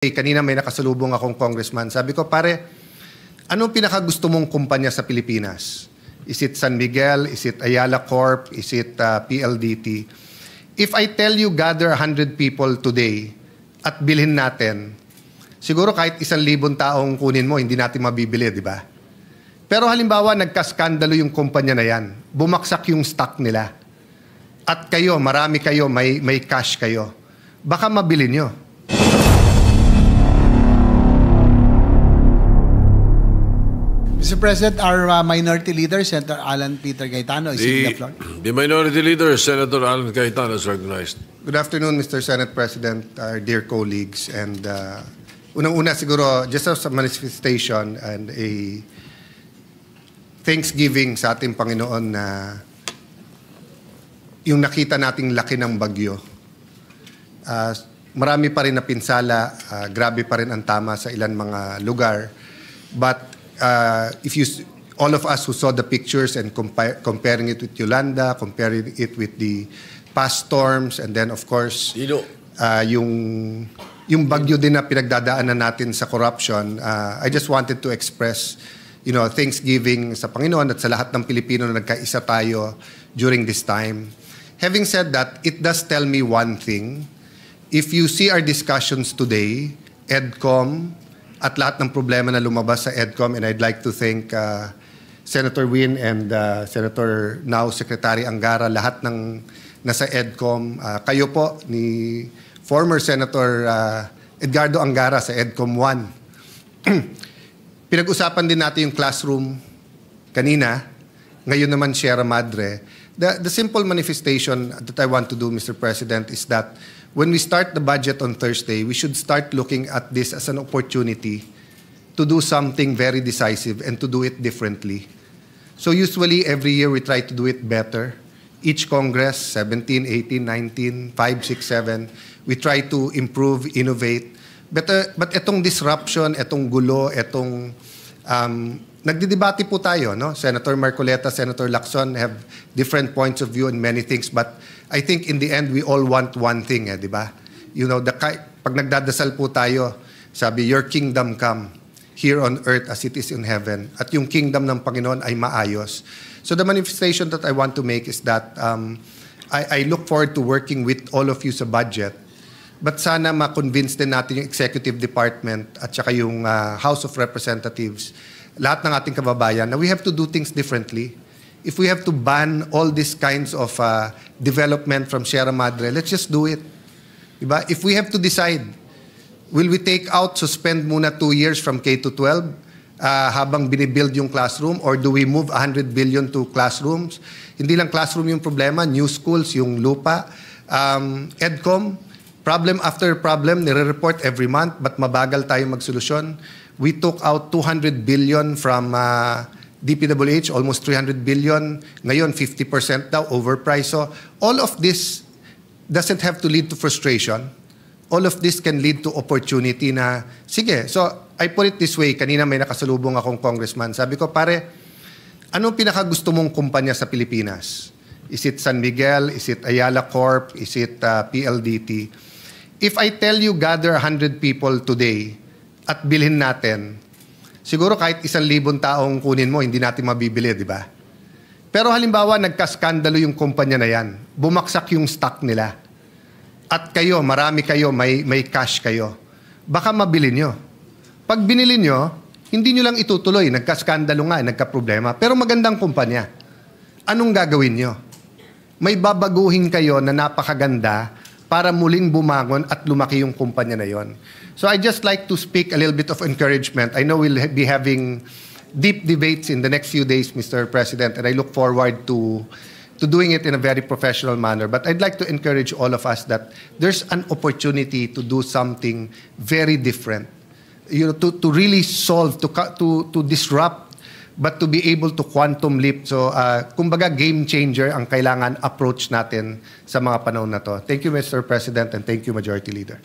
Kanina may nakasalubong akong congressman. Sabi ko, pare, anong pinakagusto mong kumpanya sa Pilipinas? Is it San Miguel? Is it Ayala Corp? Is it PLDT? If I tell you gather 100 people today at bilhin natin, siguro kahit 1,000 taong kunin mo, hindi natin mabibili, di ba? Pero halimbawa, nagkaskandalo yung kumpanya na yan. Bumaksak yung stock nila. At kayo, marami kayo, may cash kayo. Baka mabili nyo. Mr. President, our Minority Leader, Senator Alan Peter Cayetano, is in the floor. The Minority Leader, Senator Alan Cayetano, is recognized. Good afternoon, Mr. Senate President, our dear colleagues. And unang-una siguro, just as a manifestation and a thanksgiving sa ating Panginoon na yung nakita nating laki ng bagyo. Marami pa rin na pinsala, grabe pa rin ang tama sa ilan mga lugar. But if all of us who saw the pictures and comparing it with Yolanda, comparing it with the past storms, and then of course yung bagyo din na pinagdadaanan natin sa corruption, I just wanted to express thanksgiving sa Panginoon at sa lahat ng Pilipino na nagkaisa tayo during this time. Having said that, it does tell me one thing. If you see our discussions today, EDCOM, at lahat ng problema na lumabas sa EDCOM, and I'd like to thank Senator Win and Senator now Secretary Angara, lahat ng nasa EDCOM. Kayo po ni former Senator Edgardo Angara sa EDCOM 1. Pinag-usapan din natin yung classroom kanina, ngayon naman Sierra Madre. The simple manifestation that I want to do, Mr. President, is that when we start the budget on Thursday, we should start looking at this as an opportunity to do something very decisive and to do it differently. So usually every year we try to do it better. Each Congress, 17, 18, 19, 5, 6, 7, we try to improve, innovate. But etong disruption, etong gulo, etong nagdidebate po tayo, no? Senator Marcoleta, Senator Lacson have different points of view on many things, but I think in the end we all want one thing, di ba? Pag nagdadasal po tayo, sabi, your kingdom come here on earth as it is in heaven. At yung kingdom ng Panginoon ay maayos. So the manifestation that I want to make is that I look forward to working with all of you sa budget. But sana ma-convince din natin yung executive department at saka yung House of Representatives, lahat ng ating kababayan, na we have to do things differently. If we have to ban all these kinds of development from Sierra Madre, let's just do it. Diba? If we have to decide, will we take out, suspend muna 2 years from K to 12 habang binibuild yung classroom, or do we move 100 billion to classrooms? Hindi lang classroom yung problema, new schools, yung lupa. EDCOM, problem after problem, nire-report every month, but mabagal tayo magsolusyon. We took out 200 billion from DPWH, almost 300 billion. Ngayon, 50% daw, overpriced. So all of this doesn't have to lead to frustration. All of this can lead to opportunity na, sige, so I put it this way, kanina may nakasalubong akong congressman. Sabi ko, pare, anong pinakagusto mong kumpanya sa Pilipinas? Is it San Miguel? Is it Ayala Corp? Is it PLDT? If I tell you gather 100 people today at bilhin natin, siguro kahit 1,000 taong kunin mo, hindi natin mabibili, di ba? Pero halimbawa, nagkaskandalo yung kumpanya na yan. Bumaksak yung stock nila. At kayo, marami kayo, may cash kayo. Baka mabili nyo. Pag binili nyo, hindi nyo lang itutuloy. Nagkaskandalo nga, nagkaproblema. Pero magandang kumpanya. Anong gagawin nyo? May babaguhin kayo na napakaganda para muling bumangon at lumaki yung kumpanya na yon. So I just like to speak a little bit of encouragement. I know we'll be having deep debates in the next few days, Mr. President, and I look forward to doing it in a very professional manner. But I'd like to encourage all of us that there's an opportunity to do something very different. To really solve, to disrupt, but to be able to quantum leap. So, kumbaga game changer ang kailangan approach natin sa mga panahon na to. Thank you, Mr. President, and thank you, Majority Leader.